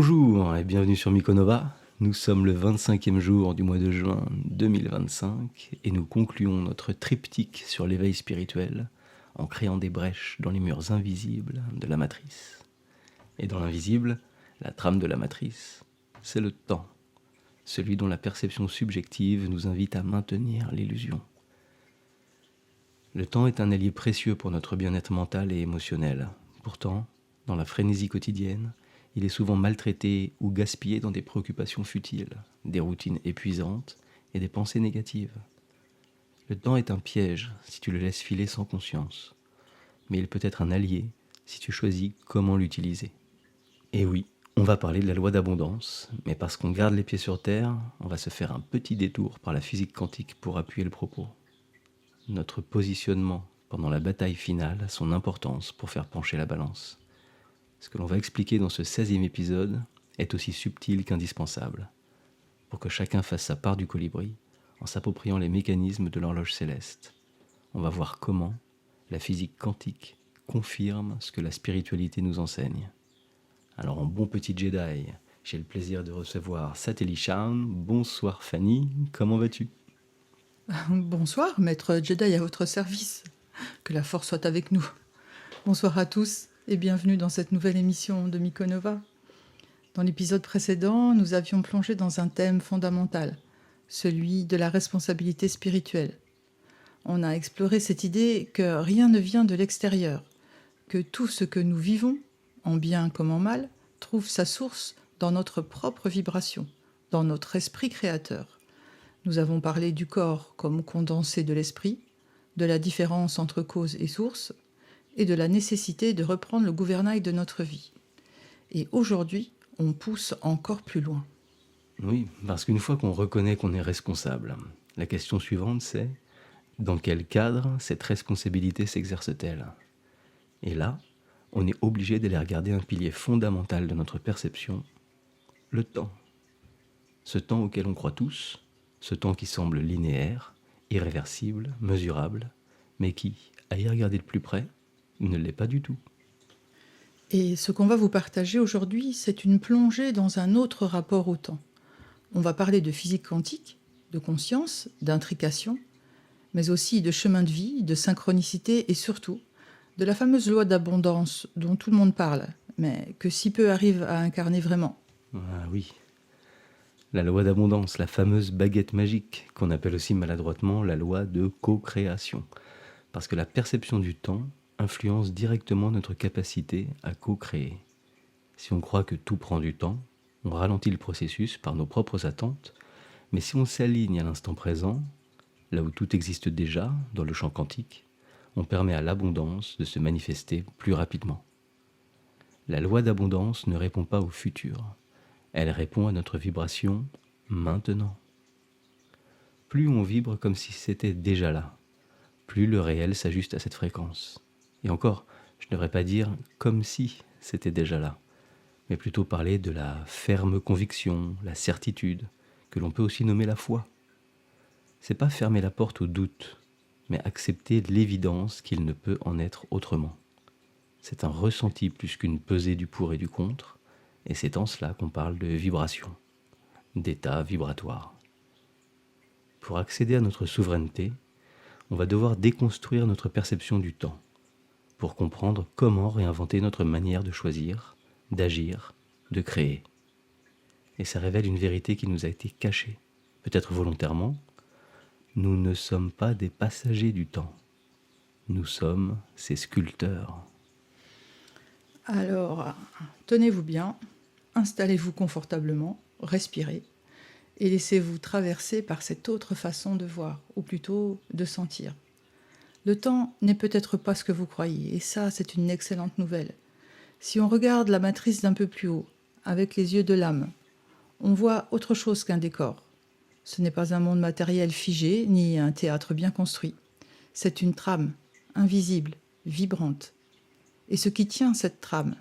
Bonjour et bienvenue sur Mykonova. Nous sommes le 25e jour du mois de juin 2025 et nous concluons notre triptyque sur l'éveil spirituel en créant des brèches dans les murs invisibles de la matrice. Et dans l'invisible, la trame de la matrice, c'est le temps, celui dont la perception subjective nous invite à maintenir l'illusion. Le temps est un allié précieux pour notre bien-être mental et émotionnel. Pourtant, dans la frénésie quotidienne, il est souvent maltraité ou gaspillé dans des préoccupations futiles, des routines épuisantes et des pensées négatives. Le temps est un piège si tu le laisses filer sans conscience, mais il peut être un allié si tu choisis comment l'utiliser. Et oui, on va parler de la loi d'abondance, mais parce qu'on garde les pieds sur terre, on va se faire un petit détour par la physique quantique pour appuyer le propos. Notre positionnement pendant la bataille finale a son importance pour faire pencher la balance. Ce que l'on va expliquer dans ce 16e épisode est aussi subtil qu'indispensable, pour que chacun fasse sa part du colibri en s'appropriant les mécanismes de l'horloge céleste. On va voir comment la physique quantique confirme ce que la spiritualité nous enseigne. Alors en bon petit Jedi, j'ai le plaisir de recevoir Satelli Shaun. Bonsoir Fanny, comment vas-tu ? Bonsoir, maître Jedi à votre service. Que la force soit avec nous. Bonsoir à tous et bienvenue dans cette nouvelle émission de Mykonova. Dans l'épisode précédent, nous avions plongé dans un thème fondamental, celui de la responsabilité spirituelle. On a exploré cette idée que rien ne vient de l'extérieur, que tout ce que nous vivons, en bien comme en mal, trouve sa source dans notre propre vibration, dans notre esprit créateur. Nous avons parlé du corps comme condensé de l'esprit, de la différence entre cause et source, et de la nécessité de reprendre le gouvernail de notre vie. Et aujourd'hui, on pousse encore plus loin. Oui, parce qu'une fois qu'on reconnaît qu'on est responsable, la question suivante c'est dans quel cadre cette responsabilité s'exerce-t-elle ? Et là, on est obligé d'aller regarder un pilier fondamental de notre perception, le temps. Ce temps auquel on croit tous, ce temps qui semble linéaire, irréversible, mesurable, mais qui, à y regarder de plus près, ne l'est pas du tout. Et ce qu'on va vous partager aujourd'hui, c'est une plongée dans un autre rapport au temps. On va parler de physique quantique, de conscience, d'intrication, mais aussi de chemin de vie, de synchronicité et surtout de la fameuse loi d'abondance dont tout le monde parle, mais que si peu arrivent à incarner vraiment. Ah oui, la loi d'abondance, la fameuse baguette magique, qu'on appelle aussi maladroitement la loi de co-création. Parce que la perception du temps influence directement notre capacité à co-créer. Si on croit que tout prend du temps, on ralentit le processus par nos propres attentes, mais si on s'aligne à l'instant présent, là où tout existe déjà dans le champ quantique, on permet à l'abondance de se manifester plus rapidement. La loi d'abondance ne répond pas au futur, elle répond à notre vibration maintenant. Plus on vibre comme si c'était déjà là, plus le réel s'ajuste à cette fréquence. Et encore, je ne devrais pas dire comme si c'était déjà là, mais plutôt parler de la ferme conviction, la certitude, que l'on peut aussi nommer la foi. C'est pas fermer la porte au doute, mais accepter l'évidence qu'il ne peut en être autrement. C'est un ressenti plus qu'une pesée du pour et du contre, et c'est en cela qu'on parle de vibration, d'état vibratoire. Pour accéder à notre souveraineté, on va devoir déconstruire notre perception du temps, pour comprendre comment réinventer notre manière de choisir, d'agir, de créer. Et ça révèle une vérité qui nous a été cachée, peut-être volontairement. Nous ne sommes pas des passagers du temps. Nous sommes ses sculpteurs. Alors, tenez-vous bien, installez-vous confortablement, respirez, et laissez-vous traverser par cette autre façon de voir, ou plutôt de sentir. Le temps n'est peut-être pas ce que vous croyez, et ça, c'est une excellente nouvelle. Si on regarde la matrice d'un peu plus haut, avec les yeux de l'âme, on voit autre chose qu'un décor. Ce n'est pas un monde matériel figé, ni un théâtre bien construit. C'est une trame, invisible, vibrante. Et ce qui tient cette trame,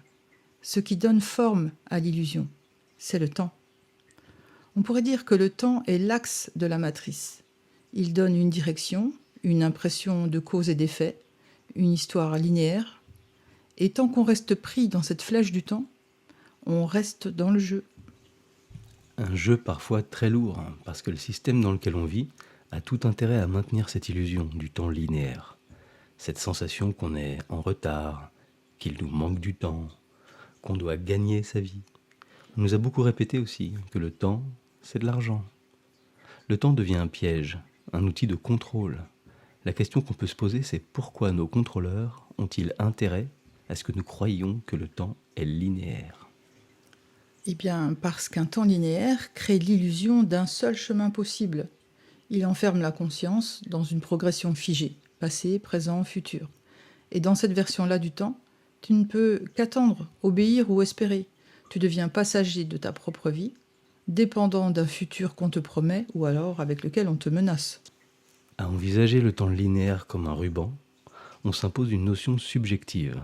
ce qui donne forme à l'illusion, c'est le temps. On pourrait dire que le temps est l'axe de la matrice. Il donne une direction, une impression de cause et d'effet, une histoire linéaire. Et tant qu'on reste pris dans cette flèche du temps, on reste dans le jeu. Un jeu parfois très lourd, hein, parce que le système dans lequel on vit a tout intérêt à maintenir cette illusion du temps linéaire. Cette sensation qu'on est en retard, qu'il nous manque du temps, qu'on doit gagner sa vie. On nous a beaucoup répété aussi que le temps, c'est de l'argent. Le temps devient un piège, un outil de contrôle. La question qu'on peut se poser, c'est pourquoi nos contrôleurs ont-ils intérêt à ce que nous croyions que le temps est linéaire ? Eh bien, parce qu'un temps linéaire crée l'illusion d'un seul chemin possible. Il enferme la conscience dans une progression figée, passé, présent, futur. Et dans cette version-là du temps, tu ne peux qu'attendre, obéir ou espérer. Tu deviens passager de ta propre vie, dépendant d'un futur qu'on te promet ou alors avec lequel on te menace. À envisager le temps linéaire comme un ruban, on s'impose une notion subjective.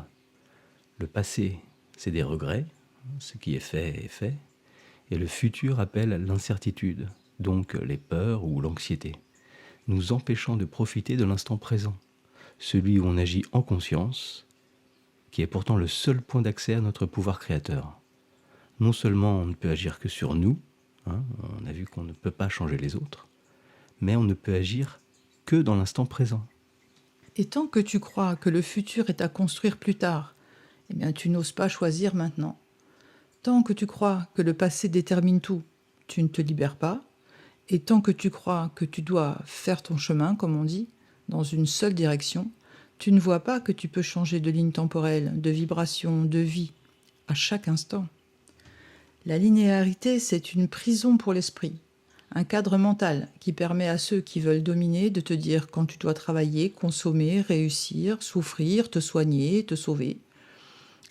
Le passé, c'est des regrets, ce qui est fait, et le futur appelle l'incertitude, donc les peurs ou l'anxiété, nous empêchant de profiter de l'instant présent, celui où on agit en conscience, qui est pourtant le seul point d'accès à notre pouvoir créateur. Non seulement on ne peut agir que sur nous, hein, on a vu qu'on ne peut pas changer les autres, mais on ne peut agir que dans l'instant présent. Et tant que tu crois que le futur est à construire plus tard, eh bien tu n'oses pas choisir maintenant. Tant que tu crois que le passé détermine tout, tu ne te libères pas. Et tant que tu crois que tu dois faire ton chemin, comme on dit, dans une seule direction, tu ne vois pas que tu peux changer de ligne temporelle, de vibration, de vie, à chaque instant. La linéarité, c'est une prison pour l'esprit, un cadre mental qui permet à ceux qui veulent dominer de te dire quand tu dois travailler, consommer, réussir, souffrir, te soigner, te sauver.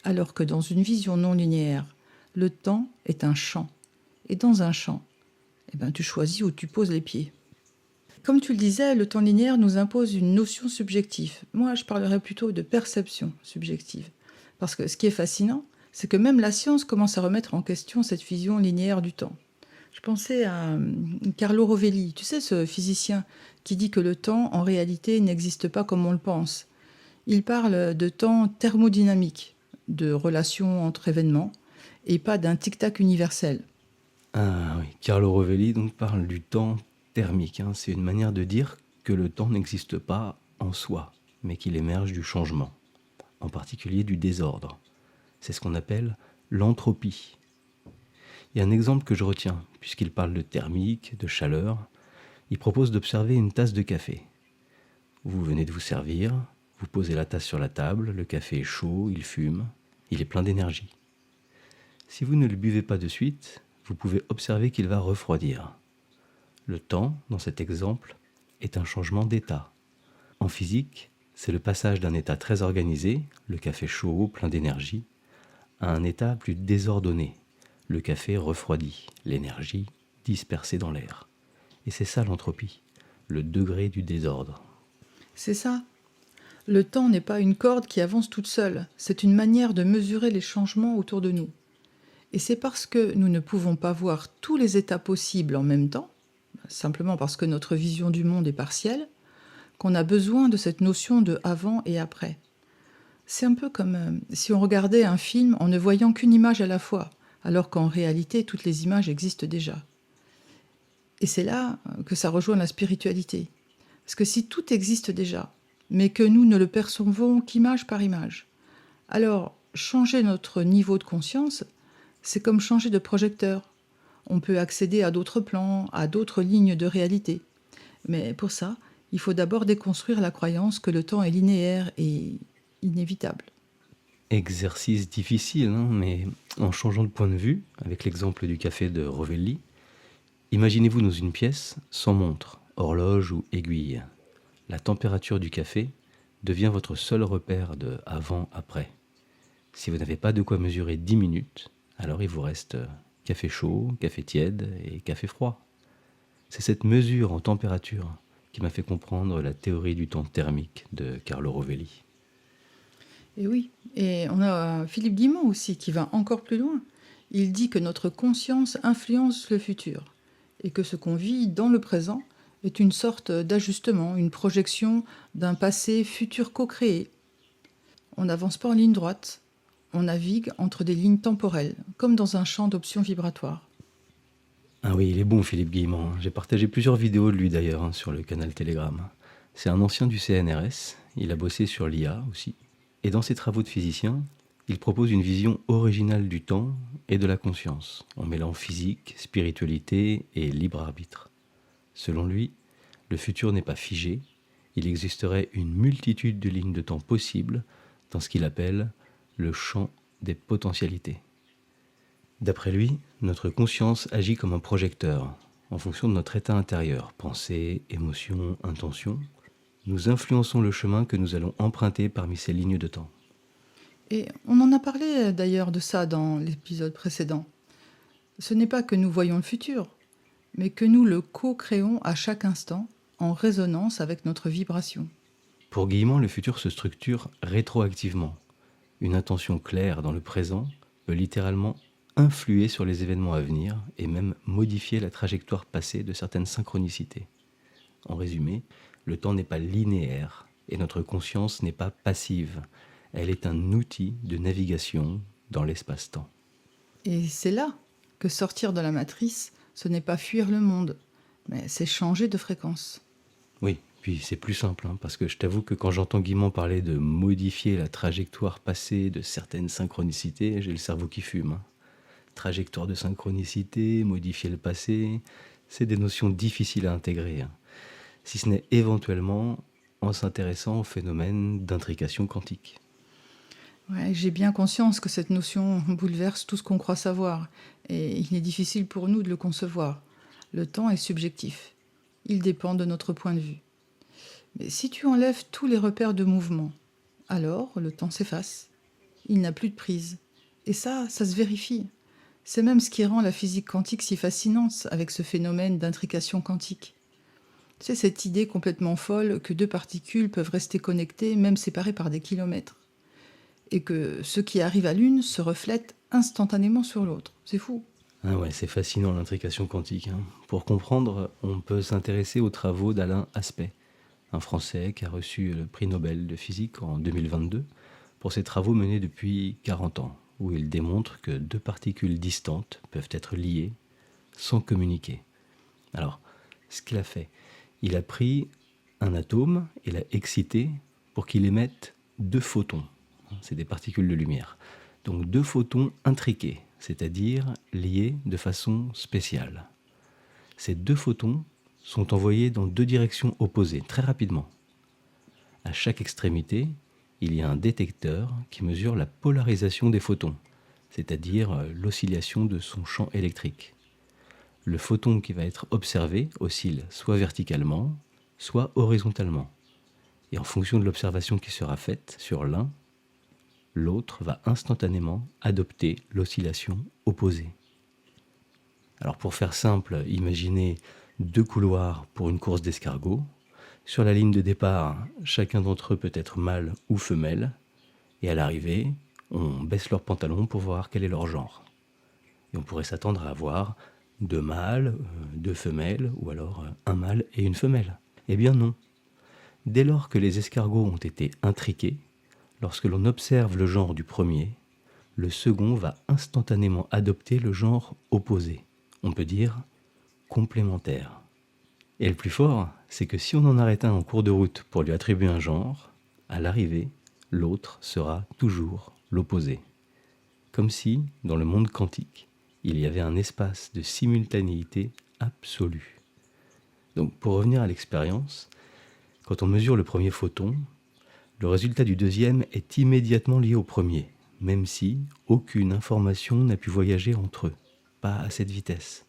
Alors que dans une vision non linéaire, le temps est un champ. Et dans un champ, tu choisis où tu poses les pieds. Comme tu le disais, le temps linéaire nous impose une notion subjective. Moi, je parlerais plutôt de perception subjective. Parce que ce qui est fascinant, c'est que même la science commence à remettre en question cette vision linéaire du temps. Je pensais à Carlo Rovelli, tu sais, ce physicien qui dit que le temps, en réalité, n'existe pas comme on le pense. Il parle de temps thermodynamique, de relations entre événements, et pas d'un tic-tac universel. Ah oui, Carlo Rovelli donc parle du temps thermique. Hein. C'est une manière de dire que le temps n'existe pas en soi, mais qu'il émerge du changement, en particulier du désordre. C'est ce qu'on appelle l'entropie. Il y a un exemple que je retiens, puisqu'il parle de thermique, de chaleur. Il propose d'observer une tasse de café. Vous venez de vous servir, vous posez la tasse sur la table, le café est chaud, il fume, il est plein d'énergie. Si vous ne le buvez pas de suite, vous pouvez observer qu'il va refroidir. Le temps, dans cet exemple, est un changement d'état. En physique, c'est le passage d'un état très organisé, le café chaud, plein d'énergie, à un état plus désordonné, le café refroidi, l'énergie dispersée dans l'air. Et c'est ça l'entropie, le degré du désordre. C'est ça. Le temps n'est pas une corde qui avance toute seule, c'est une manière de mesurer les changements autour de nous. Et c'est parce que nous ne pouvons pas voir tous les états possibles en même temps, simplement parce que notre vision du monde est partielle, qu'on a besoin de cette notion de avant et après. C'est un peu comme si on regardait un film en ne voyant qu'une image à la fois, alors qu'en réalité, toutes les images existent déjà. Et c'est là que ça rejoint la spiritualité. Parce que si tout existe déjà, mais que nous ne le percevons qu'image par image, alors changer notre niveau de conscience, c'est comme changer de projecteur. On peut accéder à d'autres plans, à d'autres lignes de réalité. Mais pour ça, il faut d'abord déconstruire la croyance que le temps est linéaire et inévitable. Exercice difficile, hein, mais en changeant de point de vue, avec l'exemple du café de Rovelli, imaginez-vous dans une pièce sans montre, horloge ou aiguille. La température du café devient votre seul repère de avant-après. Si vous n'avez pas de quoi mesurer 10 minutes, alors il vous reste café chaud, café tiède et café froid. C'est cette mesure en température qui m'a fait comprendre la théorie du temps thermique de Carlo Rovelli. Et oui, et on a Philippe Guimond aussi qui va encore plus loin. Il dit que notre conscience influence le futur et que ce qu'on vit dans le présent est une sorte d'ajustement, une projection d'un passé futur co-créé. On n'avance pas en ligne droite, on navigue entre des lignes temporelles, comme dans un champ d'options vibratoires. Ah oui, il est bon, Philippe Guillemont. J'ai partagé plusieurs vidéos de lui d'ailleurs sur le canal Telegram. C'est un ancien du CNRS, il a bossé sur l'IA aussi. Et dans ses travaux de physicien, il propose une vision originale du temps et de la conscience, en mêlant physique, spiritualité et libre arbitre. Selon lui, le futur n'est pas figé, il existerait une multitude de lignes de temps possibles dans ce qu'il appelle le champ des potentialités. D'après lui, notre conscience agit comme un projecteur. En fonction de notre état intérieur, pensée, émotion, intention, nous influençons le chemin que nous allons emprunter parmi ces lignes de temps. Et on en a parlé d'ailleurs de ça dans l'épisode précédent. Ce n'est pas que nous voyons le futur, mais que nous le co-créons à chaque instant en résonance avec notre vibration. Pour Guillemont, le futur se structure rétroactivement. Une intention claire dans le présent peut littéralement influer sur les événements à venir et même modifier la trajectoire passée de certaines synchronicités. En résumé, le temps n'est pas linéaire et notre conscience n'est pas passive. Elle est un outil de navigation dans l'espace-temps. Et c'est là que sortir de la matrice, ce n'est pas fuir le monde, mais c'est changer de fréquence. Oui, puis c'est plus simple, parce que je t'avoue que quand j'entends Guillemont parler de modifier la trajectoire passée de certaines synchronicités, j'ai le cerveau qui fume. Trajectoire de synchronicité, modifier le passé, c'est des notions difficiles à intégrer, si ce n'est éventuellement en s'intéressant au phénomène d'intrication quantique. Ouais, j'ai bien conscience que cette notion bouleverse tout ce qu'on croit savoir, et il est difficile pour nous de le concevoir. Le temps est subjectif. Il dépend de notre point de vue. Mais si tu enlèves tous les repères de mouvement, alors le temps s'efface. Il n'a plus de prise. Et ça se vérifie. C'est même ce qui rend la physique quantique si fascinante avec ce phénomène d'intrication quantique. C'est cette idée complètement folle que deux particules peuvent rester connectées, même séparées par des kilomètres. Et que ce qui arrive à l'une se reflète instantanément sur l'autre. C'est fou. Ah ouais, c'est fascinant l'intrication quantique. Pour comprendre, on peut s'intéresser aux travaux d'Alain Aspect, un Français qui a reçu le prix Nobel de physique en 2022 pour ses travaux menés depuis 40 ans, où il démontre que deux particules distantes peuvent être liées sans communiquer. Alors, ce qu'il a fait, il a pris un atome et l'a excité pour qu'il émette deux photons. C'est des particules de lumière. Donc deux photons intriqués, c'est-à-dire liés de façon spéciale. Ces deux photons sont envoyés dans deux directions opposées, très rapidement. À chaque extrémité, il y a un détecteur qui mesure la polarisation des photons, c'est-à-dire l'oscillation de son champ électrique. Le photon qui va être observé oscille soit verticalement, soit horizontalement. Et en fonction de l'observation qui sera faite sur l'un, l'autre va instantanément adopter l'oscillation opposée. Alors pour faire simple, imaginez deux couloirs pour une course d'escargot. Sur la ligne de départ, chacun d'entre eux peut être mâle ou femelle, et à l'arrivée, on baisse leurs pantalons pour voir quel est leur genre. Et on pourrait s'attendre à avoir deux mâles, deux femelles, ou alors un mâle et une femelle. Eh bien non. Dès lors que les escargots ont été intriqués, lorsque l'on observe le genre du premier, le second va instantanément adopter le genre opposé. On peut dire complémentaire. Et le plus fort, c'est que si on en arrête un en cours de route pour lui attribuer un genre, à l'arrivée, l'autre sera toujours l'opposé. Comme si, dans le monde quantique, il y avait un espace de simultanéité absolue. Donc pour revenir à l'expérience, quand on mesure le premier photon, le résultat du deuxième est immédiatement lié au premier, même si aucune information n'a pu voyager entre eux, pas à cette vitesse.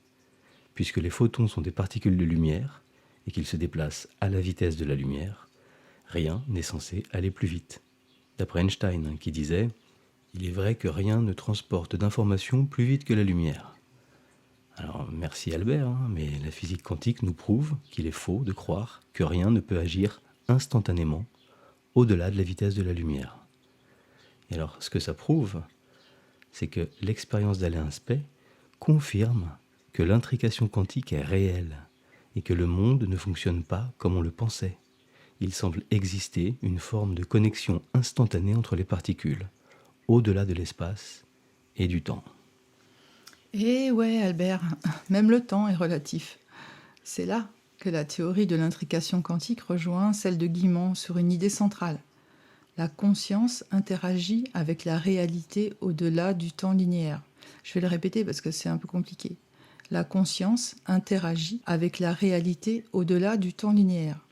Puisque les photons sont des particules de lumière et qu'ils se déplacent à la vitesse de la lumière, rien n'est censé aller plus vite. D'après Einstein, qui disait « Il est vrai que rien ne transporte d'informations plus vite que la lumière ». Alors merci Albert, mais la physique quantique nous prouve qu'il est faux de croire que rien ne peut agir instantanément au-delà de la vitesse de la lumière. Et alors, ce que ça prouve, c'est que l'expérience d'Alain Aspect confirme que l'intrication quantique est réelle et que le monde ne fonctionne pas comme on le pensait. Il semble exister une forme de connexion instantanée entre les particules, au-delà de l'espace et du temps. Eh ouais, Albert, même le temps est relatif. C'est là que la théorie de l'intrication quantique rejoint celle de Guimond sur une idée centrale. La conscience interagit avec la réalité au-delà du temps linéaire. Je vais le répéter parce que c'est un peu compliqué. La conscience interagit avec la réalité au-delà du temps linéaire.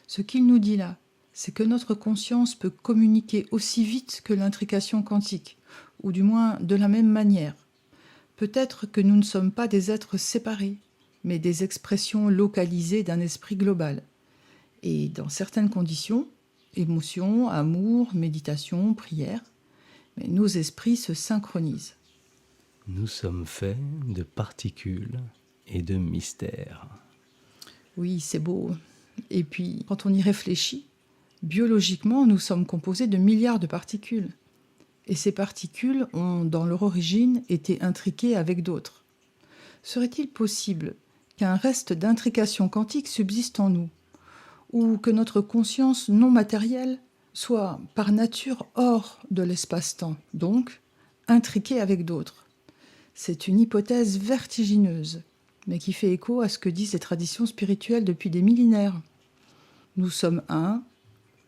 Ce qu'il nous dit là, c'est que notre conscience peut communiquer aussi vite que l'intrication quantique, ou du moins de la même manière. Peut-être que nous ne sommes pas des êtres séparés, mais des expressions localisées d'un esprit global. Et dans certaines conditions, émotion, amour, méditation, prière, mais nos esprits se synchronisent. Nous sommes faits de particules et de mystères. Oui, c'est beau. Et puis, quand on y réfléchit, biologiquement, nous sommes composés de milliards de particules. Et ces particules ont, dans leur origine, été intriquées avec d'autres. Serait-il possible qu'un reste d'intrication quantique subsiste en nous, ou que notre conscience non matérielle soit par nature hors de l'espace-temps, donc intriquée avec d'autres? C'est une hypothèse vertigineuse, mais qui fait écho à ce que disent les traditions spirituelles depuis des millénaires. Nous sommes un,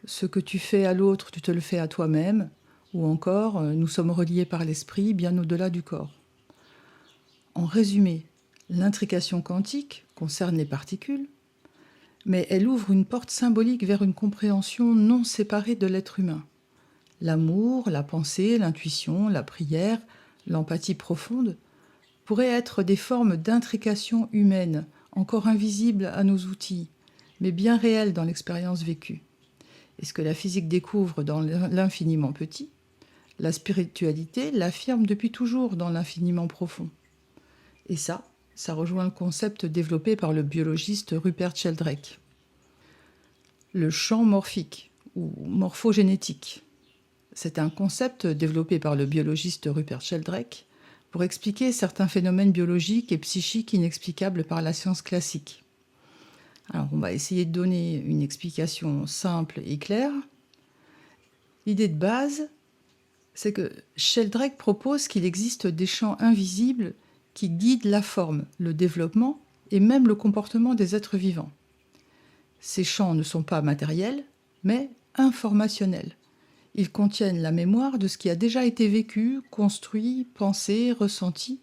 ce que tu fais à l'autre, tu te le fais à toi-même, ou encore, nous sommes reliés par l'esprit bien au-delà du corps. En résumé, l'intrication quantique concerne les particules, mais elle ouvre une porte symbolique vers une compréhension non séparée de l'être humain. L'amour, la pensée, l'intuition, la prière, l'empathie profonde pourraient être des formes d'intrication humaine, encore invisibles à nos outils, mais bien réelles dans l'expérience vécue. Et ce que la physique découvre dans l'infiniment petit, la spiritualité l'affirme depuis toujours dans l'infiniment profond. Et ça rejoint le concept développé par le biologiste Rupert Sheldrake. Le champ morphique ou morphogénétique. C'est un concept développé par le biologiste Rupert Sheldrake pour expliquer certains phénomènes biologiques et psychiques inexplicables par la science classique. Alors, on va essayer de donner une explication simple et claire. L'idée de base, c'est que Sheldrake propose qu'il existe des champs invisibles qui guident la forme, le développement et même le comportement des êtres vivants. Ces champs ne sont pas matériels, mais informationnels. Ils contiennent la mémoire de ce qui a déjà été vécu, construit, pensé, ressenti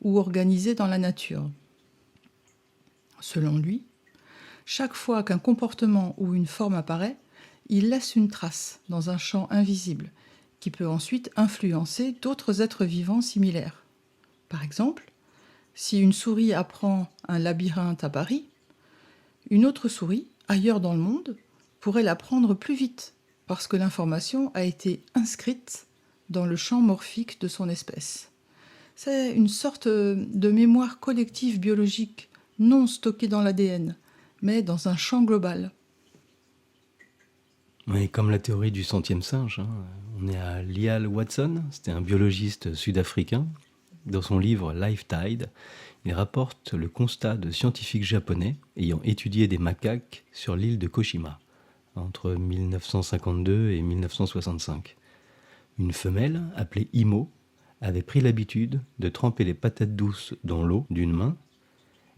ou organisé dans la nature. Selon lui, chaque fois qu'un comportement ou une forme apparaît, il laisse une trace dans un champ invisible qui peut ensuite influencer d'autres êtres vivants similaires. Par exemple, si une souris apprend un labyrinthe à Paris, une autre souris, ailleurs dans le monde, pourrait l'apprendre plus vite parce que l'information a été inscrite dans le champ morphique de son espèce. C'est une sorte de mémoire collective biologique non stockée dans l'ADN, mais dans un champ global. Oui, comme la théorie du centième singe, on est à Lyall Watson, c'était un biologiste sud-africain. Dans son livre Life Tide, il rapporte le constat de scientifiques japonais ayant étudié des macaques sur l'île de Koshima, entre 1952 et 1965. Une femelle, appelée Imo, avait pris l'habitude de tremper les patates douces dans l'eau d'une main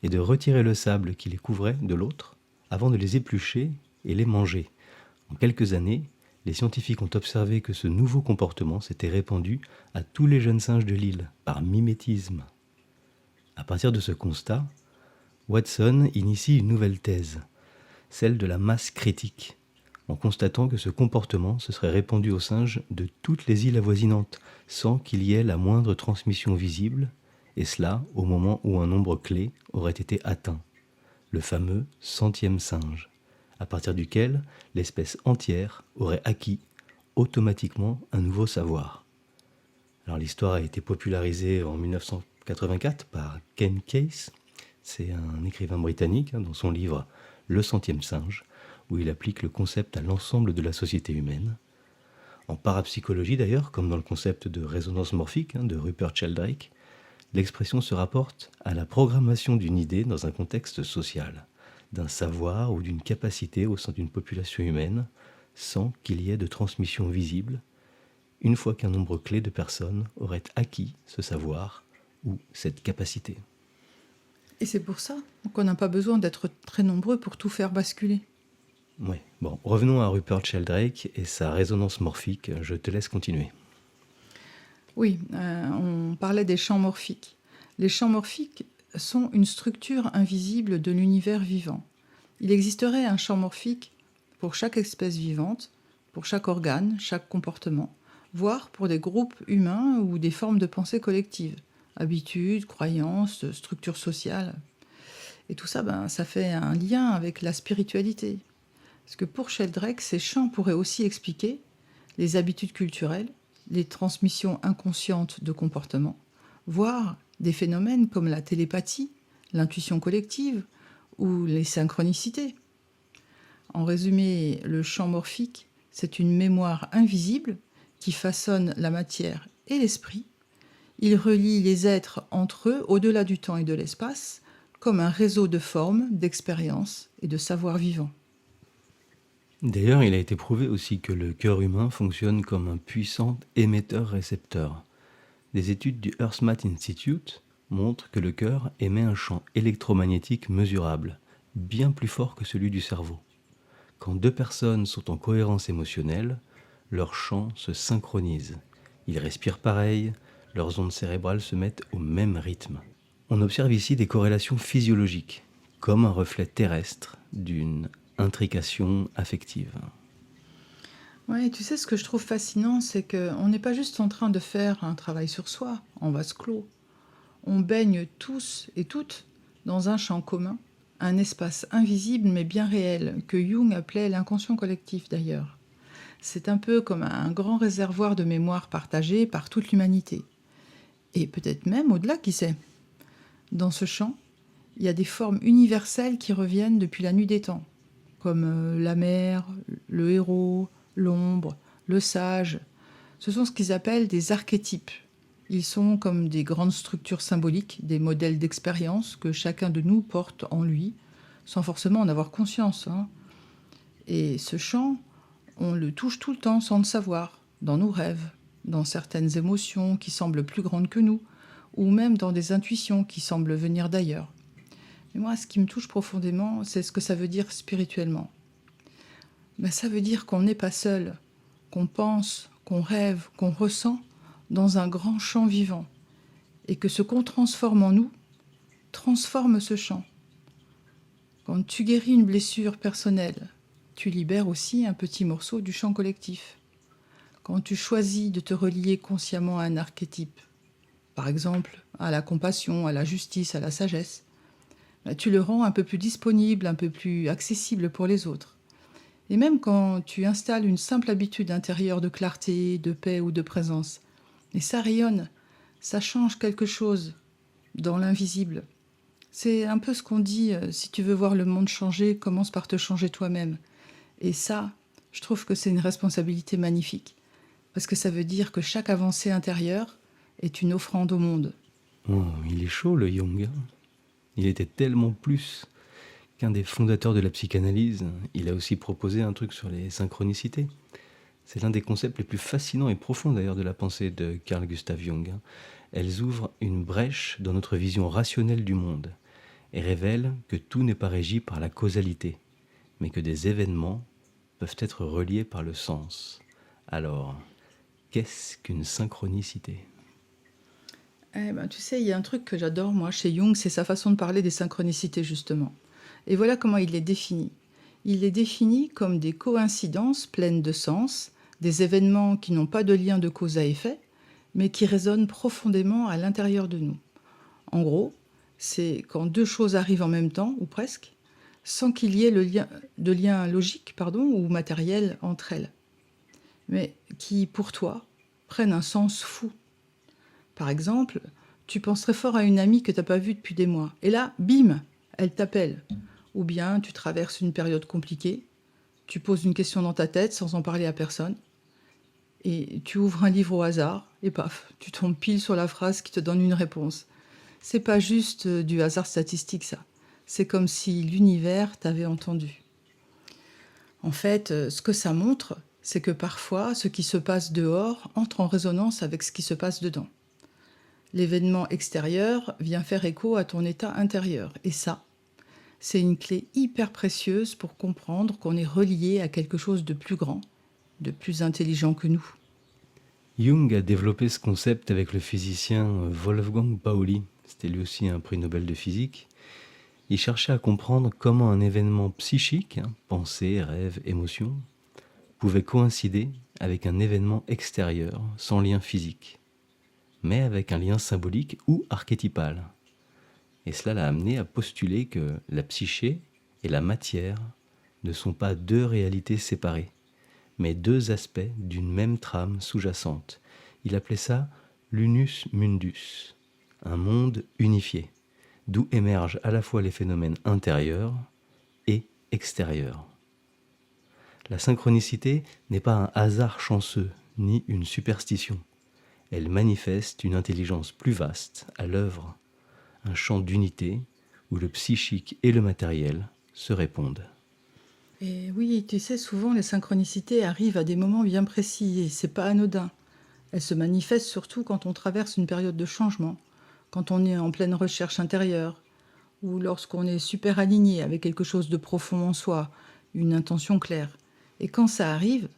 et de retirer le sable qui les couvrait de l'autre avant de les éplucher et les manger. En quelques années, les scientifiques ont observé que ce nouveau comportement s'était répandu à tous les jeunes singes de l'île, par mimétisme. À partir de ce constat, Watson initie une nouvelle thèse, celle de la masse critique, en constatant que ce comportement se serait répandu aux singes de toutes les îles avoisinantes, sans qu'il y ait la moindre transmission visible, et cela au moment où un nombre clé aurait été atteint, le fameux centième singe, à partir duquel l'espèce entière aurait acquis automatiquement un nouveau savoir. Alors l'histoire a été popularisée en 1984 par Ken Case, c'est un écrivain britannique dans son livre Le centième singe, où il applique le concept à l'ensemble de la société humaine. En parapsychologie d'ailleurs, comme dans le concept de résonance morphique de Rupert Sheldrake, l'expression se rapporte à la programmation d'une idée dans un contexte social, d'un savoir ou d'une capacité au sein d'une population humaine, sans qu'il y ait de transmission visible, une fois qu'un nombre clé de personnes aurait acquis ce savoir ou cette capacité. Et c'est pour ça qu'on n'a pas besoin d'être très nombreux pour tout faire basculer. Ouais. Bon, revenons à Rupert Sheldrake et sa résonance morphique. Je te laisse continuer. Oui, on parlait des champs morphiques. Les champs morphiques sont une structure invisible de l'univers vivant. Il existerait un champ morphique pour chaque espèce vivante, pour chaque organe, chaque comportement, voire pour des groupes humains ou des formes de pensée collective, habitudes, croyances, structures sociales. Et tout ça, ça fait un lien avec la spiritualité. Parce que pour Sheldrake, ces champs pourraient aussi expliquer les habitudes culturelles, les transmissions inconscientes de comportements, voire des phénomènes comme la télépathie, l'intuition collective ou les synchronicités. En résumé, le champ morphique, c'est une mémoire invisible qui façonne la matière et l'esprit. Il relie les êtres entre eux au-delà du temps et de l'espace, comme un réseau de formes, d'expériences et de savoirs vivants. D'ailleurs, il a été prouvé aussi que le cœur humain fonctionne comme un puissant émetteur-récepteur. Des études du HearthMath Institute montrent que le cœur émet un champ électromagnétique mesurable, bien plus fort que celui du cerveau. Quand deux personnes sont en cohérence émotionnelle, leurs champs se synchronisent. Ils respirent pareil, leurs ondes cérébrales se mettent au même rythme. On observe ici des corrélations physiologiques, comme un reflet terrestre d'une intrication affective. Oui, tu sais, ce que je trouve fascinant, c'est qu'on n'est pas juste en train de faire un travail sur soi, en vase clos. On baigne tous et toutes dans un champ commun, un espace invisible mais bien réel, que Jung appelait l'inconscient collectif d'ailleurs. C'est un peu comme un grand réservoir de mémoire partagée par toute l'humanité. Et peut-être même au-delà, qui sait. Dans ce champ, il y a des formes universelles qui reviennent depuis la nuit des temps, comme la mer, le héros, l'ombre, le sage. Ce sont ce qu'ils appellent des archétypes. Ils sont comme des grandes structures symboliques, des modèles d'expérience que chacun de nous porte en lui, sans forcément en avoir conscience. Et ce champ, on le touche tout le temps sans le savoir, dans nos rêves, dans certaines émotions qui semblent plus grandes que nous, ou même dans des intuitions qui semblent venir d'ailleurs. Mais moi, ce qui me touche profondément, c'est ce que ça veut dire spirituellement. Ça veut dire qu'on n'est pas seul, qu'on pense, qu'on rêve, qu'on ressent dans un grand champ vivant, et que ce qu'on transforme en nous transforme ce champ. Quand tu guéris une blessure personnelle, tu libères aussi un petit morceau du champ collectif. Quand tu choisis de te relier consciemment à un archétype, par exemple à la compassion, à la justice, à la sagesse, tu le rends un peu plus disponible, un peu plus accessible pour les autres. Et même quand tu installes une simple habitude intérieure de clarté, de paix ou de présence, et ça rayonne, ça change quelque chose dans l'invisible. C'est un peu ce qu'on dit, si tu veux voir le monde changer, commence par te changer toi-même. Et ça, je trouve que c'est une responsabilité magnifique, parce que ça veut dire que chaque avancée intérieure est une offrande au monde. Oh, il est chaud le Jung. Il était tellement plus qu'un des fondateurs de la psychanalyse. Il a aussi proposé un truc sur les synchronicités. C'est l'un des concepts les plus fascinants et profonds d'ailleurs de la pensée de Carl Gustav Jung. Elles ouvrent une brèche dans notre vision rationnelle du monde et révèlent que tout n'est pas régi par la causalité, mais que des événements peuvent être reliés par le sens. Alors, qu'est-ce qu'une synchronicité ? Tu sais, il y a un truc que j'adore, moi, chez Jung, c'est sa façon de parler des synchronicités, justement. Et voilà comment il les définit. Il les définit comme des coïncidences pleines de sens, des événements qui n'ont pas de lien de cause à effet, mais qui résonnent profondément à l'intérieur de nous. En gros, c'est quand deux choses arrivent en même temps, ou presque, sans qu'il y ait de lien logique ou matériel entre elles, mais qui, pour toi, prennent un sens fou. Par exemple, tu penses très fort à une amie que tu n'as pas vue depuis des mois, et là, bim, elle t'appelle. Ou bien tu traverses une période compliquée, tu poses une question dans ta tête sans en parler à personne, et tu ouvres un livre au hasard, et paf, tu tombes pile sur la phrase qui te donne une réponse. C'est pas juste du hasard statistique, ça. C'est comme si l'univers t'avait entendu. En fait, ce que ça montre, c'est que parfois, ce qui se passe dehors entre en résonance avec ce qui se passe dedans. L'événement extérieur vient faire écho à ton état intérieur. Et ça, c'est une clé hyper précieuse pour comprendre qu'on est relié à quelque chose de plus grand, de plus intelligent que nous. Jung a développé ce concept avec le physicien Wolfgang Pauli. C'était lui aussi un prix Nobel de physique. Il cherchait à comprendre comment un événement psychique, pensée, rêve, émotion, pouvait coïncider avec un événement extérieur sans lien physique, mais avec un lien symbolique ou archétypal. Et cela l'a amené à postuler que la psyché et la matière ne sont pas deux réalités séparées, mais deux aspects d'une même trame sous-jacente. Il appelait ça l'unus mundus, un monde unifié, d'où émergent à la fois les phénomènes intérieurs et extérieurs. La synchronicité n'est pas un hasard chanceux, ni une superstition. Elle manifeste une intelligence plus vaste à l'œuvre, un champ d'unité où le psychique et le matériel se répondent. Et oui, tu sais, souvent les synchronicités arrivent à des moments bien précis et c'est pas anodin. Elles se manifestent surtout quand on traverse une période de changement, quand on est en pleine recherche intérieure, ou lorsqu'on est super aligné avec quelque chose de profond en soi, une intention claire. Et quand ça arrive,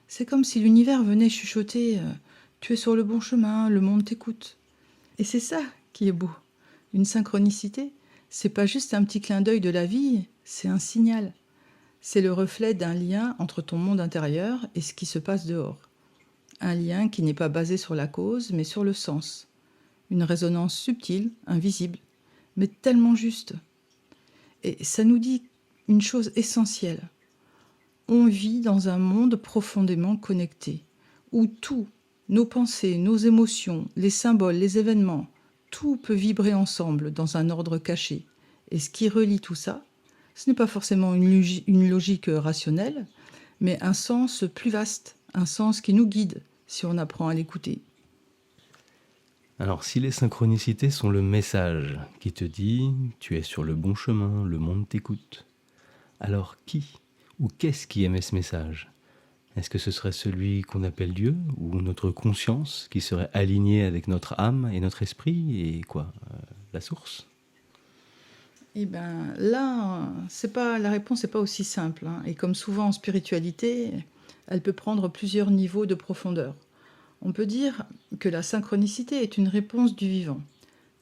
c'est comme si l'univers venait chuchoter tu es sur le bon chemin, le monde t'écoute. Et c'est ça qui est beau. Une synchronicité, c'est pas juste un petit clin d'œil de la vie, c'est un signal. C'est le reflet d'un lien entre ton monde intérieur et ce qui se passe dehors. Un lien qui n'est pas basé sur la cause, mais sur le sens. Une résonance subtile, invisible, mais tellement juste. Et ça nous dit une chose essentielle. On vit dans un monde profondément connecté, où tout, nos pensées, nos émotions, les symboles, les événements, tout peut vibrer ensemble dans un ordre caché. Et ce qui relie tout ça, ce n'est pas forcément une logique rationnelle, mais un sens plus vaste, un sens qui nous guide si on apprend à l'écouter. Alors si les synchronicités sont le message qui te dit « tu es sur le bon chemin, le monde t'écoute », alors qui ou qu'est-ce qui émet ce message ? Est-ce que ce serait celui qu'on appelle Dieu ou notre conscience qui serait alignée avec notre âme et notre esprit et quoi la source ? Eh bien là, la réponse n'est pas aussi simple. Et comme souvent en spiritualité, elle peut prendre plusieurs niveaux de profondeur. On peut dire que la synchronicité est une réponse du vivant.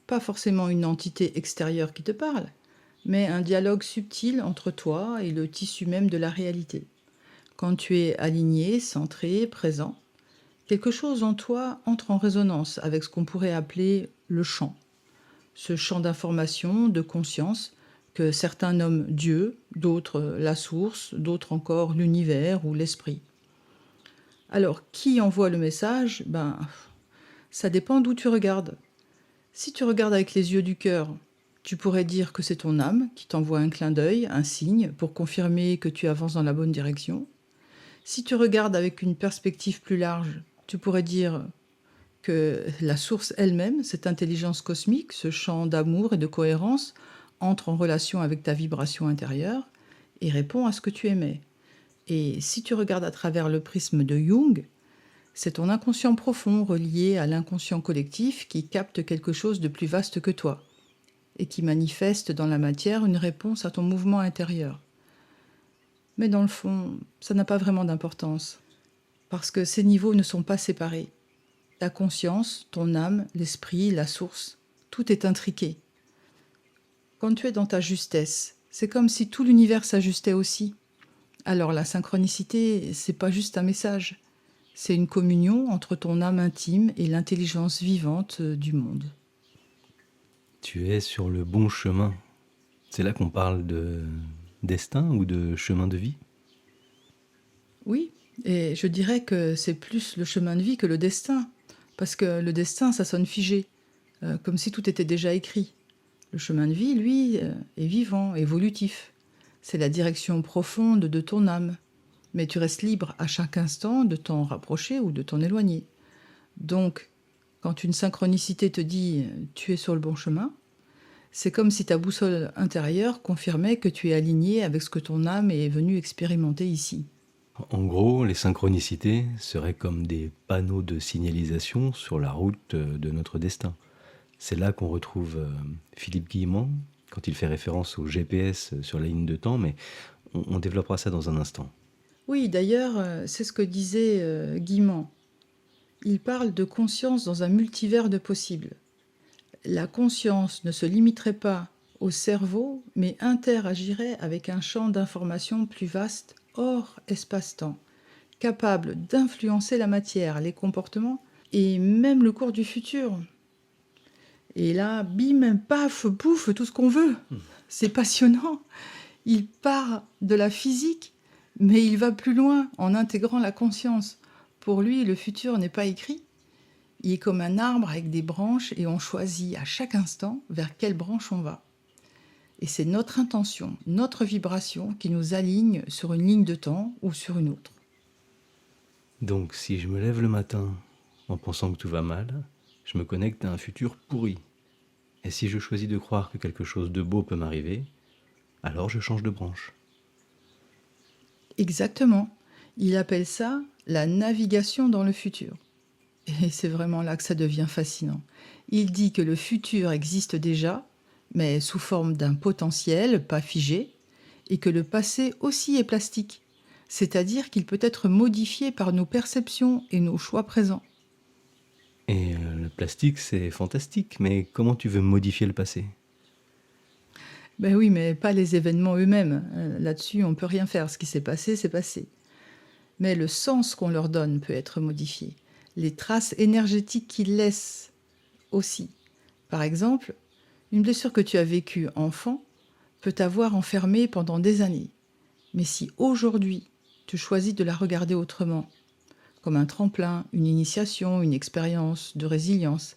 Pas forcément une entité extérieure qui te parle, mais un dialogue subtil entre toi et le tissu même de la réalité. Quand tu es aligné, centré, présent, quelque chose en toi entre en résonance avec ce qu'on pourrait appeler le champ. Ce champ d'information, de conscience, que certains nomment Dieu, d'autres la source, d'autres encore l'univers ou l'esprit. Alors, qui envoie le message ? Ça dépend d'où tu regardes. Si tu regardes avec les yeux du cœur, tu pourrais dire que c'est ton âme qui t'envoie un clin d'œil, un signe, pour confirmer que tu avances dans la bonne direction. Si tu regardes avec une perspective plus large, tu pourrais dire que la source elle-même, cette intelligence cosmique, ce champ d'amour et de cohérence, entre en relation avec ta vibration intérieure et répond à ce que tu aimais. Et si tu regardes à travers le prisme de Jung, c'est ton inconscient profond relié à l'inconscient collectif qui capte quelque chose de plus vaste que toi et qui manifeste dans la matière une réponse à ton mouvement intérieur. Mais dans le fond, ça n'a pas vraiment d'importance, parce que ces niveaux ne sont pas séparés. Ta conscience, ton âme, l'esprit, la source, tout est intriqué. Quand tu es dans ta justesse, c'est comme si tout l'univers s'ajustait aussi. Alors la synchronicité, c'est pas juste un message, c'est une communion entre ton âme intime et l'intelligence vivante du monde. Tu es sur le bon chemin. C'est là qu'on parle de destin ou de chemin de vie ? Oui, et je dirais que c'est plus le chemin de vie que le destin, parce que le destin, ça sonne figé, comme si tout était déjà écrit. Le chemin de vie, lui, est vivant, évolutif. C'est la direction profonde de ton âme. Mais tu restes libre à chaque instant de t'en rapprocher ou de t'en éloigner. Donc, quand une synchronicité te dit « tu es sur le bon chemin », c'est comme si ta boussole intérieure confirmait que tu es aligné avec ce que ton âme est venue expérimenter ici. En gros, les synchronicités seraient comme des panneaux de signalisation sur la route de notre destin. C'est là qu'on retrouve Philippe Guillemont, quand il fait référence au GPS sur la ligne de temps, mais on développera ça dans un instant. Oui, d'ailleurs, c'est ce que disait Guimand. Il parle de conscience dans un multivers de possibles. La conscience ne se limiterait pas au cerveau, mais interagirait avec un champ d'information plus vaste, hors espace-temps, capable d'influencer la matière, les comportements et même le cours du futur. Et là, bim, paf, pouf, tout ce qu'on veut. C'est passionnant. Il part de la physique, mais il va plus loin en intégrant la conscience. Pour lui, le futur n'est pas écrit. Il est comme un arbre avec des branches et on choisit à chaque instant vers quelle branche on va. Et c'est notre intention, notre vibration qui nous aligne sur une ligne de temps ou sur une autre. Donc si je me lève le matin en pensant que tout va mal, je me connecte à un futur pourri. Et si je choisis de croire que quelque chose de beau peut m'arriver, alors je change de branche. Exactement. Il appelle ça la navigation dans le futur. Et c'est vraiment là que ça devient fascinant. Il dit que le futur existe déjà, mais sous forme d'un potentiel, pas figé, et que le passé aussi est plastique, c'est-à-dire qu'il peut être modifié par nos perceptions et nos choix présents. Et le plastique, c'est fantastique, mais comment tu veux modifier le passé? Ben oui, mais pas les événements eux-mêmes. Là-dessus, on ne peut rien faire. Ce qui s'est passé, c'est passé. Mais le sens qu'on leur donne peut être modifié. Les traces énergétiques qu'ils laissent aussi. Par exemple, une blessure que tu as vécue enfant peut t'avoir enfermé pendant des années. Mais si aujourd'hui, tu choisis de la regarder autrement, comme un tremplin, une initiation, une expérience de résilience,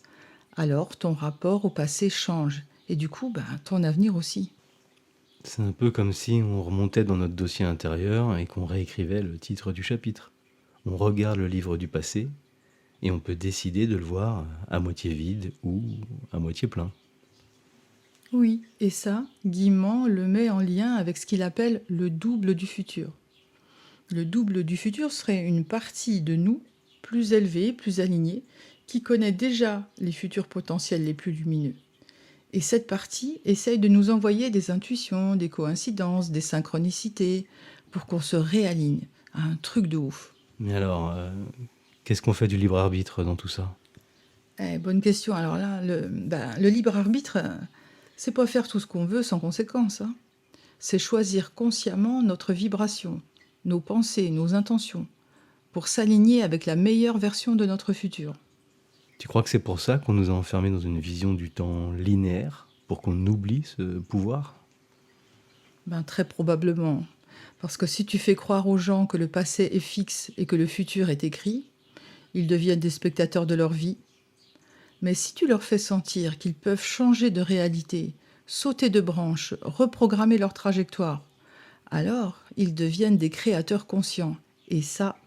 alors ton rapport au passé change. Et du coup, ton avenir aussi. C'est un peu comme si on remontait dans notre dossier intérieur et qu'on réécrivait le titre du chapitre. On regarde le livre du passé et on peut décider de le voir à moitié vide ou à moitié plein. Oui, et ça, Guimand le met en lien avec ce qu'il appelle le double du futur. Le double du futur serait une partie de nous, plus élevée, plus alignée, qui connaît déjà les futurs potentiels les plus lumineux. Et cette partie essaye de nous envoyer des intuitions, des coïncidences, des synchronicités, pour qu'on se réaligne à un truc de ouf. Mais alors, qu'est-ce qu'on fait du libre arbitre dans tout ça? Bonne question. Alors là, le libre arbitre, c'est pas faire tout ce qu'on veut sans conséquence, hein. C'est choisir consciemment notre vibration, nos pensées, nos intentions, pour s'aligner avec la meilleure version de notre futur. Tu crois que c'est pour ça qu'on nous a enfermés dans une vision du temps linéaire, pour qu'on oublie ce pouvoir? Très probablement. Parce que si tu fais croire aux gens que le passé est fixe et que le futur est écrit, ils deviennent des spectateurs de leur vie. Mais si tu leur fais sentir qu'ils peuvent changer de réalité, sauter de branche, reprogrammer leur trajectoire, alors ils deviennent des créateurs conscients. Et ça,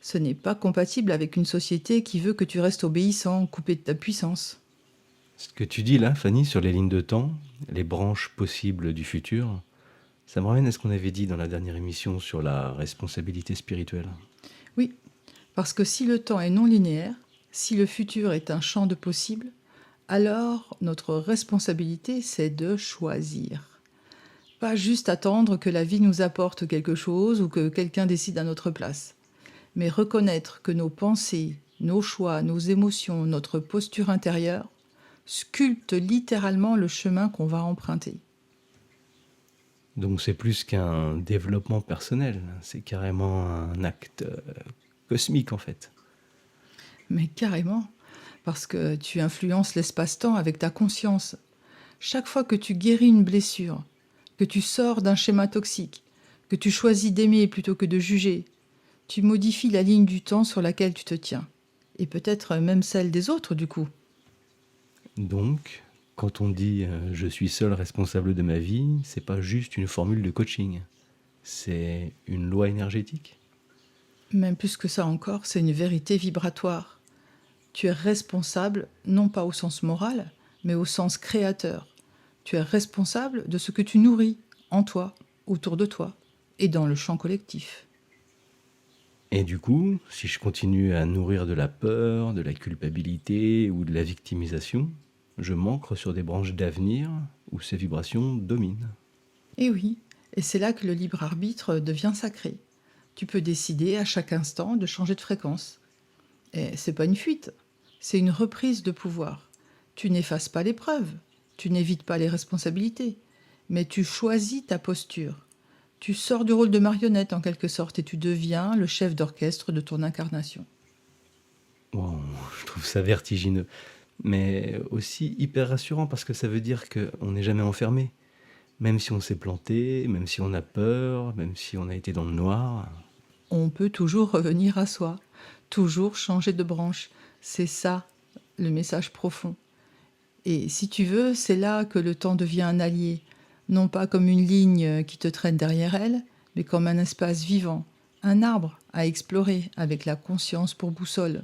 ce n'est pas compatible avec une société qui veut que tu restes obéissant, coupé de ta puissance. Ce que tu dis là, Fanny, sur les lignes de temps, les branches possibles du futur, ça me ramène à ce qu'on avait dit dans la dernière émission sur la responsabilité spirituelle. Oui, parce que si le temps est non linéaire, si le futur est un champ de possibles, alors notre responsabilité, c'est de choisir. Pas juste attendre que la vie nous apporte quelque chose ou que quelqu'un décide à notre place, mais reconnaître que nos pensées, nos choix, nos émotions, notre posture intérieure sculptent littéralement le chemin qu'on va emprunter. Donc c'est plus qu'un développement personnel, c'est carrément un acte cosmique en fait. Mais carrément, parce que tu influences l'espace-temps avec ta conscience. Chaque fois que tu guéris une blessure, que tu sors d'un schéma toxique, que tu choisis d'aimer plutôt que de juger, tu modifies la ligne du temps sur laquelle tu te tiens. Et peut-être même celle des autres, du coup. Donc, quand on dit je suis seul responsable de ma vie, c'est pas juste une formule de coaching, c'est une loi énergétique. Même plus que ça encore, c'est une vérité vibratoire. Tu es responsable, non pas au sens moral, mais au sens créateur. Tu es responsable de ce que tu nourris en toi, autour de toi et dans le champ collectif. Et du coup, si je continue à nourrir de la peur, de la culpabilité ou de la victimisation, je m'ancre sur des branches d'avenir où ces vibrations dominent. Et oui, et c'est là que le libre arbitre devient sacré. Tu peux décider à chaque instant de changer de fréquence. Et c'est pas une fuite, c'est une reprise de pouvoir. Tu n'effaces pas l'épreuve, tu n'évites pas les responsabilités, mais tu choisis ta posture. Tu sors du rôle de marionnette en quelque sorte et tu deviens le chef d'orchestre de ton incarnation. Wow, je trouve ça vertigineux, mais aussi hyper rassurant parce que ça veut dire qu'on n'est jamais enfermé. Même si on s'est planté, même si on a peur, même si on a été dans le noir. On peut toujours revenir à soi, toujours changer de branche. C'est ça le message profond. Et si tu veux, c'est là que le temps devient un allié, non pas comme une ligne qui te traîne derrière elle, mais comme un espace vivant, un arbre à explorer avec la conscience pour boussole.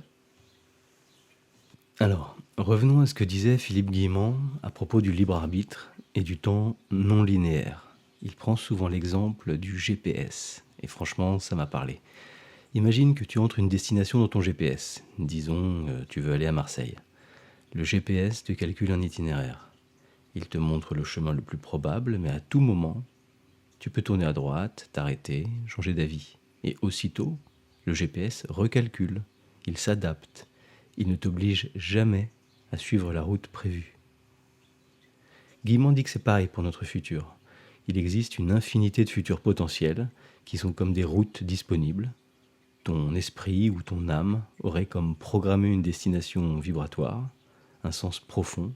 Alors, revenons à ce que disait Philippe Guillemant à propos du libre arbitre et du temps non linéaire. Il prend souvent l'exemple du GPS, et franchement, ça m'a parlé. Imagine que tu entres une destination dans ton GPS. Disons, tu veux aller à Marseille. Le GPS te calcule un itinéraire. Il te montre le chemin le plus probable, mais à tout moment, tu peux tourner à droite, t'arrêter, changer d'avis. Et aussitôt, le GPS recalcule, il s'adapte, il ne t'oblige jamais à suivre la route prévue. Guillemot dit que c'est pareil pour notre futur. Il existe une infinité de futurs potentiels qui sont comme des routes disponibles. Ton esprit ou ton âme aurait comme programmé une destination vibratoire, un sens profond,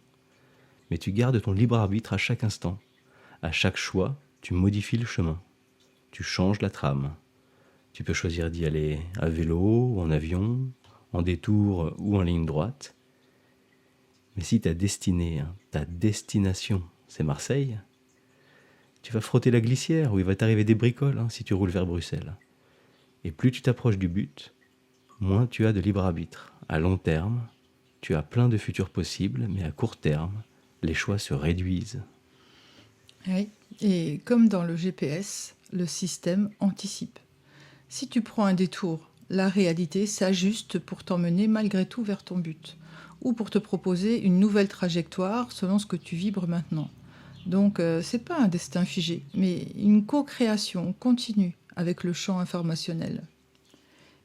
mais tu gardes ton libre arbitre à chaque instant. À chaque choix, tu modifies le chemin. Tu changes la trame. Tu peux choisir d'y aller à vélo ou en avion, en détour ou en ligne droite. Mais si ta destinée, ta destination, c'est Marseille, tu vas frotter la glissière où il va t'arriver des bricoles si tu roules vers Bruxelles. Et plus tu t'approches du but, moins tu as de libre arbitre. À long terme, tu as plein de futurs possibles, mais à court terme, les choix se réduisent. Oui. Et comme dans le GPS, le système anticipe. Si tu prends un détour, la réalité s'ajuste pour t'emmener malgré tout vers ton but, ou pour te proposer une nouvelle trajectoire selon ce que tu vibres maintenant. Donc, c'est pas un destin figé, mais une co-création continue avec le champ informationnel.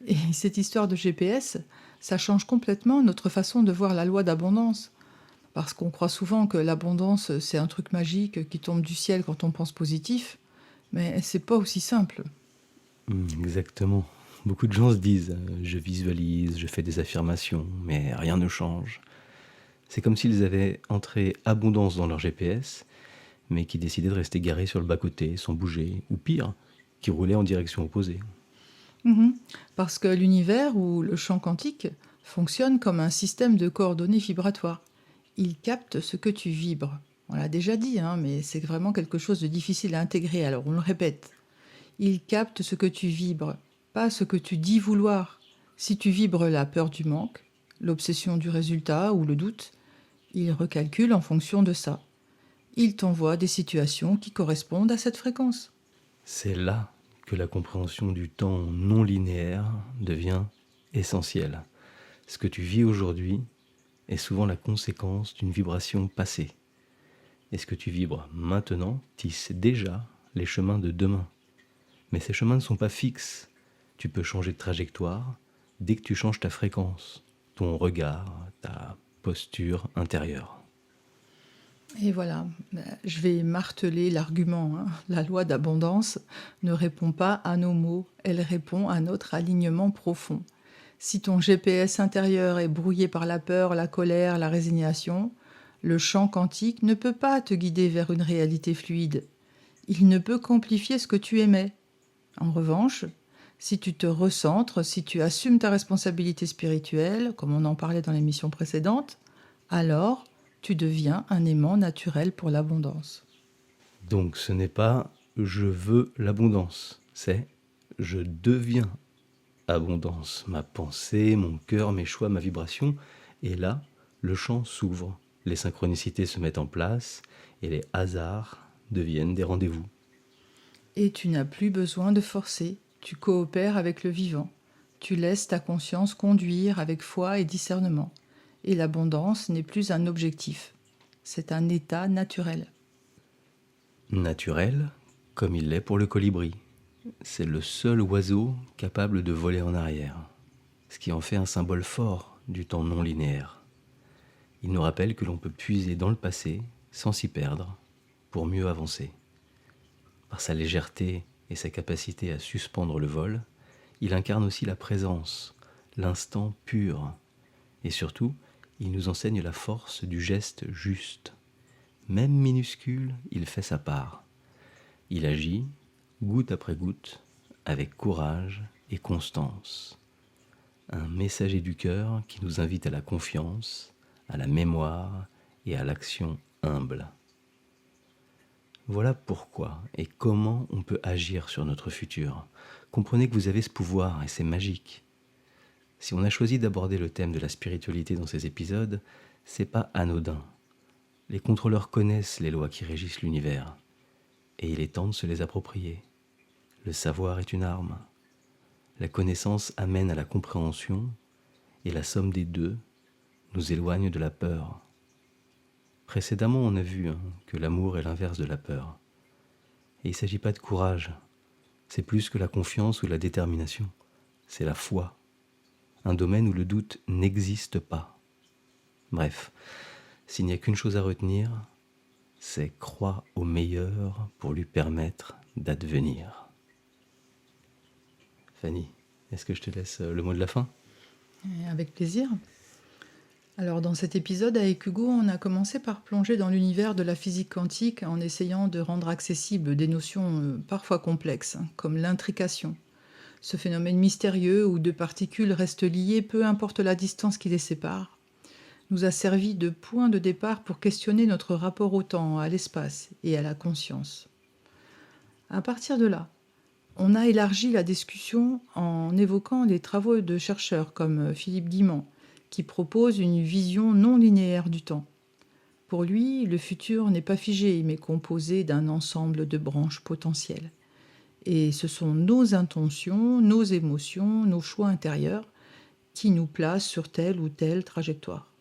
Et cette histoire de GPS, ça change complètement notre façon de voir la loi d'abondance. Parce qu'on croit souvent que l'abondance, c'est un truc magique qui tombe du ciel quand on pense positif, mais c'est pas aussi simple. Exactement. Beaucoup de gens se disent je visualise, je fais des affirmations, mais rien ne change. C'est comme s'ils avaient entré abondance dans leur GPS, mais qui décidaient de rester garés sur le bas-côté, sans bouger, ou pire, qui roulaient en direction opposée. Mhm. Parce que l'univers ou le champ quantique fonctionne comme un système de coordonnées vibratoires. Il capte ce que tu vibres. On l'a déjà dit, mais c'est vraiment quelque chose de difficile à intégrer, alors on le répète. Il capte ce que tu vibres, pas ce que tu dis vouloir. Si tu vibres la peur du manque, l'obsession du résultat ou le doute, il recalcule en fonction de ça. Il t'envoie des situations qui correspondent à cette fréquence. C'est là que la compréhension du temps non linéaire devient essentielle. Ce que tu vis aujourd'hui est souvent la conséquence d'une vibration passée. Et ce que tu vibres maintenant tisse déjà les chemins de demain. Mais ces chemins ne sont pas fixes. Tu peux changer de trajectoire dès que tu changes ta fréquence, ton regard, ta posture intérieure. Et voilà, je vais marteler l'argument. La loi d'abondance ne répond pas à nos mots, elle répond à notre alignement profond. Si ton GPS intérieur est brouillé par la peur, la colère, la résignation, le champ quantique ne peut pas te guider vers une réalité fluide. Il ne peut qu'amplifier ce que tu émets. En revanche, si tu te recentres, si tu assumes ta responsabilité spirituelle, comme on en parlait dans l'émission précédente, alors tu deviens un aimant naturel pour l'abondance. Donc ce n'est pas je veux l'abondance, c'est je deviens abondance. Ma pensée, mon cœur, mes choix, ma vibration. Et là, le champ s'ouvre, les synchronicités se mettent en place et les hasards deviennent des rendez-vous. Et tu n'as plus besoin de forcer, tu coopères avec le vivant. Tu laisses ta conscience conduire avec foi et discernement. Et l'abondance n'est plus un objectif. C'est un état naturel. Naturel, comme il l'est pour le colibri. C'est le seul oiseau capable de voler en arrière, ce qui en fait un symbole fort du temps non linéaire. Il nous rappelle que l'on peut puiser dans le passé sans s'y perdre pour mieux avancer. Par sa légèreté et sa capacité à suspendre le vol, il incarne aussi la présence, l'instant pur. Et surtout, il nous enseigne la force du geste juste. Même minuscule, il fait sa part. Il agit, goutte après goutte, avec courage et constance. Un messager du cœur qui nous invite à la confiance, à la mémoire et à l'action humble. Voilà pourquoi et comment on peut agir sur notre futur. Comprenez que vous avez ce pouvoir et c'est magique. Si on a choisi d'aborder le thème de la spiritualité dans ces épisodes, c'est pas anodin. Les contrôleurs connaissent les lois qui régissent l'univers et il est temps de se les approprier. Le savoir est une arme. La connaissance amène à la compréhension et la somme des deux nous éloigne de la peur. Précédemment, on a vu que l'amour est l'inverse de la peur. Et il ne s'agit pas de courage. C'est plus que la confiance ou la détermination. C'est la foi. Un domaine où le doute n'existe pas. Bref, s'il n'y a qu'une chose à retenir, c'est croire au meilleur pour lui permettre d'advenir. Fanny, est-ce que je te laisse le mot de la fin ? Avec plaisir. Alors dans cet épisode avec Hugo, on a commencé par plonger dans l'univers de la physique quantique en essayant de rendre accessibles des notions parfois complexes, comme l'intrication. Ce phénomène mystérieux où deux particules restent liées, peu importe la distance qui les sépare, nous a servi de point de départ pour questionner notre rapport au temps, à l'espace et à la conscience. À partir de là, on a élargi la discussion en évoquant les travaux de chercheurs comme Philippe Guimand, qui propose une vision non linéaire du temps. Pour lui, le futur n'est pas figé, mais composé d'un ensemble de branches potentielles. Et ce sont nos intentions, nos émotions, nos choix intérieurs qui nous placent sur telle ou telle trajectoire.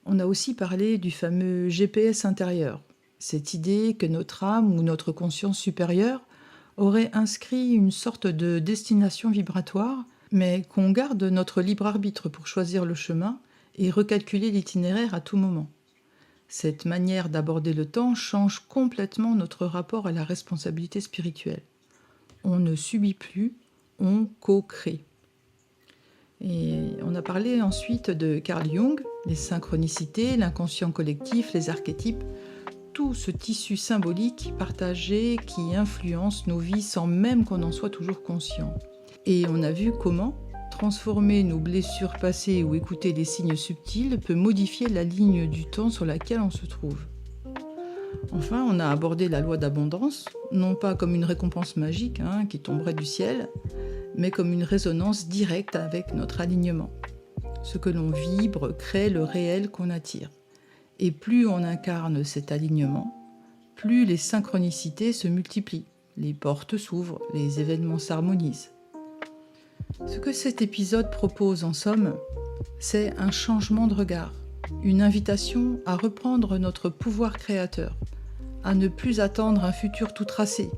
On a aussi parlé du fameux GPS intérieur, cette idée que notre âme ou notre conscience supérieure aurait inscrit une sorte de destination vibratoire, mais qu'on garde notre libre arbitre pour choisir le chemin et recalculer l'itinéraire à tout moment. Cette manière d'aborder le temps change complètement notre rapport à la responsabilité spirituelle. On ne subit plus, on co-crée. Et on a parlé ensuite de Carl Jung, les synchronicités, l'inconscient collectif, les archétypes, tout ce tissu symbolique partagé qui influence nos vies sans même qu'on en soit toujours conscient. Et on a vu comment transformer nos blessures passées ou écouter les signes subtils peut modifier la ligne du temps sur laquelle on se trouve. Enfin, on a abordé la loi d'abondance, non pas comme une récompense magique qui tomberait du ciel, mais comme une résonance directe avec notre alignement. Ce que l'on vibre crée le réel qu'on attire. Et plus on incarne cet alignement, plus les synchronicités se multiplient, les portes s'ouvrent, les événements s'harmonisent. Ce que cet épisode propose en somme, c'est un changement de regard, une invitation à reprendre notre pouvoir créateur, à ne plus attendre un futur tout tracé,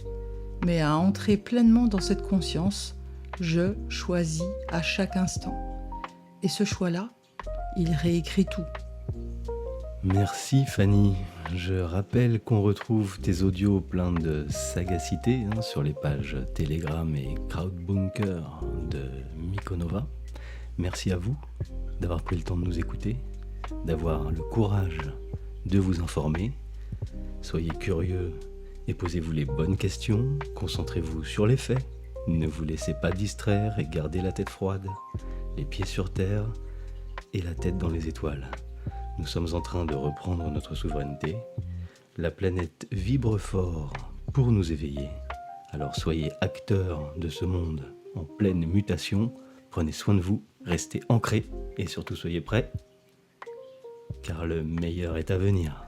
mais à entrer pleinement dans cette conscience « je choisis à chaque instant ». Et ce choix-là, il réécrit tout. Merci Fanny. Je rappelle qu'on retrouve tes audios pleins de sagacité sur les pages Telegram et Crowdbunker de Mykonova. Merci à vous d'avoir pris le temps de nous écouter, d'avoir le courage de vous informer. Soyez curieux et posez-vous les bonnes questions. Concentrez-vous sur les faits. Ne vous laissez pas distraire et gardez la tête froide, les pieds sur terre et la tête dans les étoiles. Nous sommes en train de reprendre notre souveraineté. La planète vibre fort pour nous éveiller. Alors soyez acteurs de ce monde en pleine mutation. Prenez soin de vous, restez ancrés et surtout soyez prêts, car le meilleur est à venir.